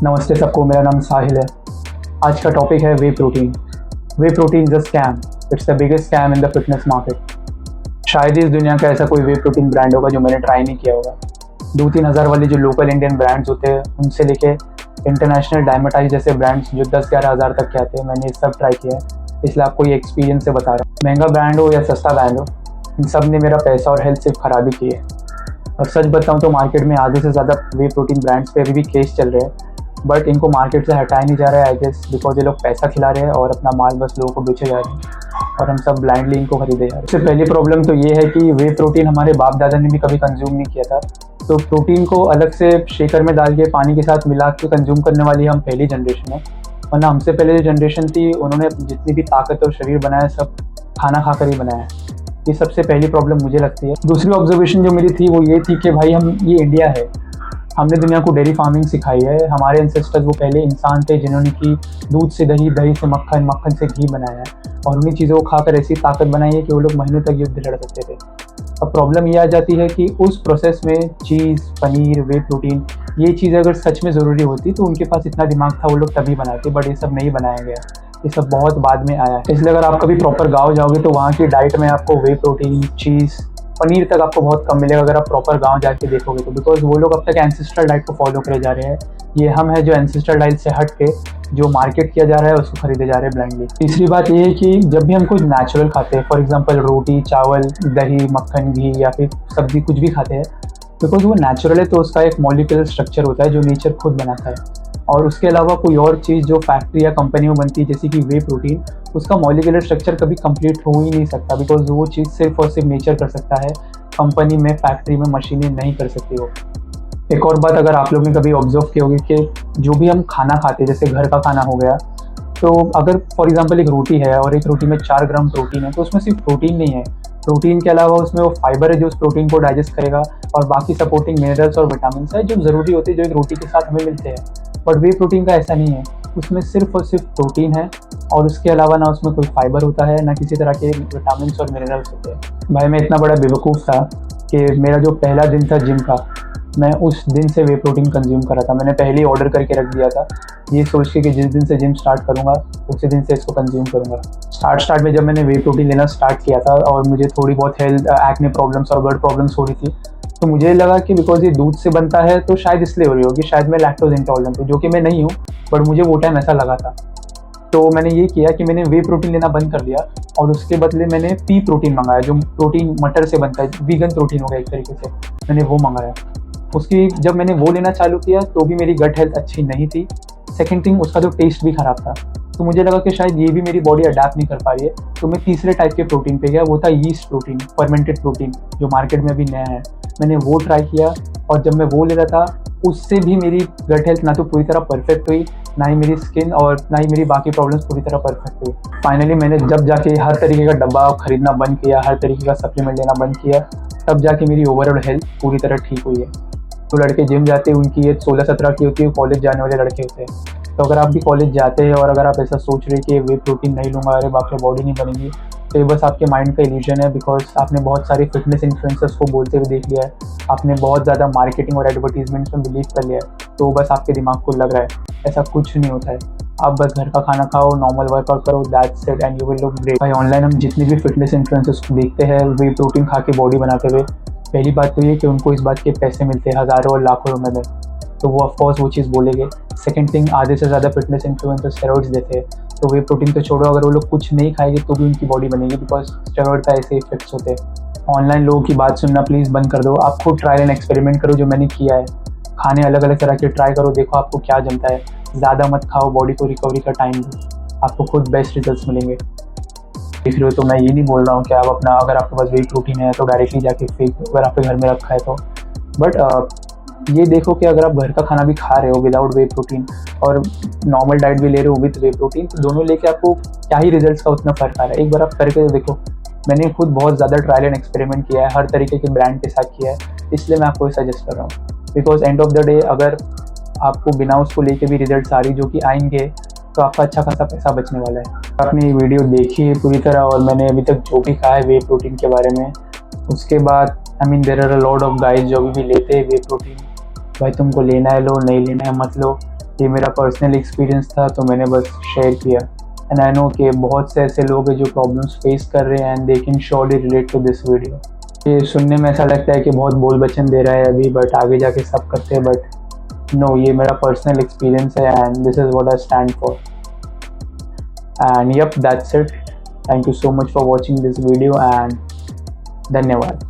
नमस्ते सबको, मेरा नाम साहिल है। आज का टॉपिक है whey protein. Whey protein is a scam. It's the biggest scam in the fitness market. शायद ही इस दुनिया का ऐसा कोई वे प्रोटीन ब्रांड होगा जो मैंने ट्राई नहीं किया होगा। 2-3 हज़ार वाले जो लोकल इंडियन ब्रांड्स होते हैं उनसे लेके इंटरनेशनल डायमेटाइज जैसे ब्रांड्स जो 10-11 हज़ार तक के आते हैं, मैंने ये सब ट्राई किया है। इसलिए आपको ये एक्सपीरियंस से बता रहा हूँ। महंगा ब्रांड हो या सस्ता ब्रांड हो, इन सब ने मेरा पैसा और हेल्थ सिर्फ ख़राब ही की है। और सच बताऊँ तो मार्केट में आधे से ज़्यादा वे प्रोटीन ब्रांड्स पे अभी भी केस चल रहे हैं, बट इनको मार्केट से हटाया नहीं जा रहा है। आई गेस बिकॉज ये लोग पैसा खिला रहे हैं और अपना माल बस लोगों को बेचे जा रहे हैं और हम सब ब्लाइंडली इनको खरीदे जा रहे हैं। सबसे पहली प्रॉब्लम तो ये है कि वे प्रोटीन हमारे बाप दादा ने भी कभी कंज्यूम नहीं किया था। तो प्रोटीन को अलग से शेकर में डाल के पानी के साथ मिला के कंज्यूम करने वाली हम पहली जनरेशन है। वरना हमसे पहले जो जनरेशन थी उन्होंने जितनी भी ताकत और शरीर बनाया सब खाना खाकर ही बनाया है। ये सबसे पहली प्रॉब्लम मुझे लगती है। दूसरी ऑब्जर्वेशन जो मेरी थी वो ये थी कि भाई ये इंडिया है, हमने दुनिया को डेयरी फार्मिंग सिखाई है। हमारे एंसेस्टर्स वो पहले इंसान थे जिन्होंने की दूध से दही, दही से मक्खन, मक्खन से घी बनाया है और उन्हीं चीज़ों को खाकर ऐसी ताकत बनाई है कि वो लोग महीनों तक युद्ध लड़ सकते थे। अब प्रॉब्लम ये आ जाती है कि उस प्रोसेस में चीज़, पनीर, वे प्रोटीन, ये चीज़ अगर सच में ज़रूरी होती तो उनके पास इतना दिमाग था, वो लोग तभी बनाते, बट ये सब नहीं बनाया गया। ये सब बहुत बाद में आया है। इसलिए अगर आप कभी प्रॉपर गाँव जाओगे तो वहाँ की डाइट में आपको वे प्रोटीन, चीज़, पनीर तक आपको बहुत कम मिलेगा अगर आप प्रॉपर गांव जाके देखोगे तो। बिकॉज वो लोग अब तक एंसेस्ट्रल डाइट को फॉलो करे जा रहे हैं। ये हम है जो एंसेस्ट्रल डाइट से हट के जो मार्केट किया जा रहा है उसको खरीदे जा रहे हैं ब्लाइंडली। तीसरी बात ये है कि जब भी हम कुछ नेचुरल खाते हैं, फॉर एग्जांपल रोटी, चावल, दही, मक्खन, घी या फिर सब्जी कुछ भी खाते हैं, बिकॉज वो नेचुरल है तो उसका एक मॉलिक्यूलर स्ट्रक्चर होता है जो नेचर खुद बनाता है। और उसके अलावा कोई और चीज़ जो फैक्ट्री या कंपनी में बनती है जैसे कि वे प्रोटीन, उसका मॉलिक्यूलर स्ट्रक्चर कभी कंप्लीट हो ही नहीं सकता। बिकॉज वो चीज़ सिर्फ और सिर्फ नेचर कर सकता है, कंपनी में, फैक्ट्री में, मशीनें नहीं कर सकती हो। एक और बात अगर आप लोग ने कभी ऑब्जर्व की होगी कि जो भी हम खाना खाते हैं, जैसे घर का खाना हो गया, तो अगर फॉर एग्जांपल एक रोटी है और एक रोटी में 4 ग्राम प्रोटीन है तो उसमें सिर्फ प्रोटीन नहीं है, प्रोटीन के अलावा उसमें वो फाइबर है जो उस प्रोटीन को डाइजेस्ट करेगा और बाकी सपोर्टिंग मिनरल्स और विटामिन है जो ज़रूरी होते हैं, जो एक रोटी के साथ हमें मिलते हैं। बट वे प्रोटीन का ऐसा नहीं है, उसमें सिर्फ और सिर्फ प्रोटीन है और उसके अलावा ना उसमें कोई फाइबर होता है, ना किसी तरह के विटामिन और मिनरल्स होते हैं। भाई मैं इतना बड़ा बेवकूफ़ था कि मेरा जो पहला दिन था जिम का, मैं उस दिन से वे प्रोटीन कंज्यूम कर रहा था। मैंने पहले ही ऑर्डर करके रख दिया था ये सोच के कि जिस दिन से जिम स्टार्ट करूँगा उसी दिन से इसको कंज्यूम करूँगा। स्टार्ट में जब मैंने वे प्रोटीन लेना स्टार्ट किया था और मुझे थोड़ी बहुत हेल्थ एक्ने प्रॉब्लम्स और गट प्रॉब्लम्स हो रही थी, तो मुझे लगा कि बिकॉज ये दूध से बनता है तो शायद इसलिए हो रही होगी, शायद मैं लैक्टोज इंटॉलरेंट हूँ, जो कि मैं नहीं हूँ, बट मुझे वो टाइम ऐसा लगा था। तो मैंने ये किया कि मैंने वे प्रोटीन लेना बंद कर दिया और उसके बदले मैंने पी प्रोटीन मंगाया, जो प्रोटीन मटर से बनता है, वीगन प्रोटीन हो गया एक तरीके से, मैंने वो मंगाया। उसकी जब मैंने वो लेना चालू किया तो भी मेरी गट हेल्थ अच्छी नहीं थी। सेकंड थिंग, उसका जो टेस्ट भी ख़राब था, तो मुझे लगा कि शायद ये भी मेरी बॉडी अडैप्ट नहीं कर पा रही है। तो मैं तीसरे टाइप के प्रोटीन पे गया, वो था यीस्ट प्रोटीन, फर्मेंटेड प्रोटीन, जो मार्केट में अभी नया है। मैंने वो ट्राई किया और जब मैं वो ले रहा था उससे भी मेरी गट हेल्थ ना तो पूरी तरह परफेक्ट हुई, ना ही मेरी स्किन और ना ही मेरी बाकी प्रॉब्लम्स पूरी तरह परफेक्ट हुई। फाइनली मैंने जब जाके हर तरीके का डब्बा खरीदना बंद किया, हर तरीके का सप्लीमेंट लेना बंद किया, तब जाके मेरी ओवरऑल हेल्थ पूरी तरह ठीक हुई है। तो लड़के जिम जाते हैं उनकी एज 16-17 की होती है, कॉलेज जाने वाले लड़के होते हैं। तो अगर आप भी कॉलेज जाते हैं और अगर आप ऐसा सोच रहे कि वे प्रोटीन नहीं लूँगा, अरे बाप रे बॉडी नहीं बनेगी, तो ये बस आपके माइंड का इल्यूजन है। बिकॉज आपने बहुत सारे फिटनेस इन्फ्लुएंसर्स को बोलते हुए देख लिया है, आपने बहुत ज़्यादा मार्केटिंग और एडवर्टीजमेंट्स में बिलीव कर लिया है, तो बस आपके दिमाग को लग रहा है। ऐसा कुछ नहीं होता है। आप बस घर का खाना खाओ, नॉर्मल वर्कआउट करो, that's it and you will look great. भाई ऑनलाइन हम जितने भी फिटनेस इन्फ्लुएंसर्स को देखते हैं वे प्रोटीन खा के बॉडी बनाते हुए, पहली बात तो ये कि उनको इस बात के पैसे मिलते हैं हज़ारों और लाखों रुपए में, तो वो ऑफकोर्स वो चीज़ बोलेंगे। सेकंड थिंग, आधे से ज़्यादा फिटनेस इन्फ्लुएंसर्स स्टेरॉइड्स देते हैं, तो वे प्रोटीन तो छोड़ो, अगर वो लोग कुछ नहीं खाएंगे तो भी उनकी बॉडी बनेगी, बिकॉज स्टेरॉइड का ऐसे इफेक्ट्स होते हैं। ऑनलाइन लोगों की बात सुनना प्लीज़ बंद कर दो। आप खुद ट्रायल एंड एक्सपेरिमेंट करो, जो मैंने किया है। खाने अलग अलग तरह के ट्राई करो, देखो आपको क्या जमता है। ज़्यादा मत खाओ, बॉडी को रिकवरी का टाइम दो, आपको खुद बेस्ट रिजल्ट्स मिलेंगे। देख रहे हो तो मैं ये नहीं बोल रहा हूँ कि आप अपना, अगर आपके पास वे प्रोटीन है तो डायरेक्टली जाके फेंक, अगर आपके घर में रखा है तो। बट ये देखो कि अगर आप घर का खाना भी खा रहे हो विदाउट वे प्रोटीन और नॉर्मल डाइट भी ले रहे हो विद वे प्रोटीन, तो दोनों लेके आपको क्या ही रिजल्ट्स का उतना फ़र्क आ रहा है। एक बार आप करके देखो। मैंने खुद बहुत ज़्यादा ट्रायल एंड एक्सपेरिमेंट किया है, हर तरीके के ब्रांड के साथ किया है, इसलिए मैं आपको ये सजेस्ट कर रहा हूँ। Because end of the day अगर आपको बिना उसको लेके भी रिजल्ट्स आ रही जो कि आएंगे, तो आपका अच्छा खासा पैसा बचने वाला है। आपने ये वीडियो देखी है पूरी तरह और मैंने अभी तक जो भी कहा है वे प्रोटीन के बारे में, उसके बाद I mean there are a lot of guys जो भी लेते हैं वे प्रोटीन। भाई तुमको लेना है लो, नहीं लेना है मत लो, ये मेरा पर्सनल एक्सपीरियंस था तो मैंने बस शेयर किया। एंड आई नो कि बहुत से ऐसे लोग हैं जो प्रॉब्लम्स फेस कर रहे हैं and they can surely relate to this video. ये सुनने में ऐसा लगता है कि बहुत बोल बचन दे रहा है अभी, बट आगे जाके सब करते हैं, बट नो, ये मेरा पर्सनल एक्सपीरियंस है and this is what I stand for. And yup, that's it. Thank you so much for watching this video and धन्यवाद।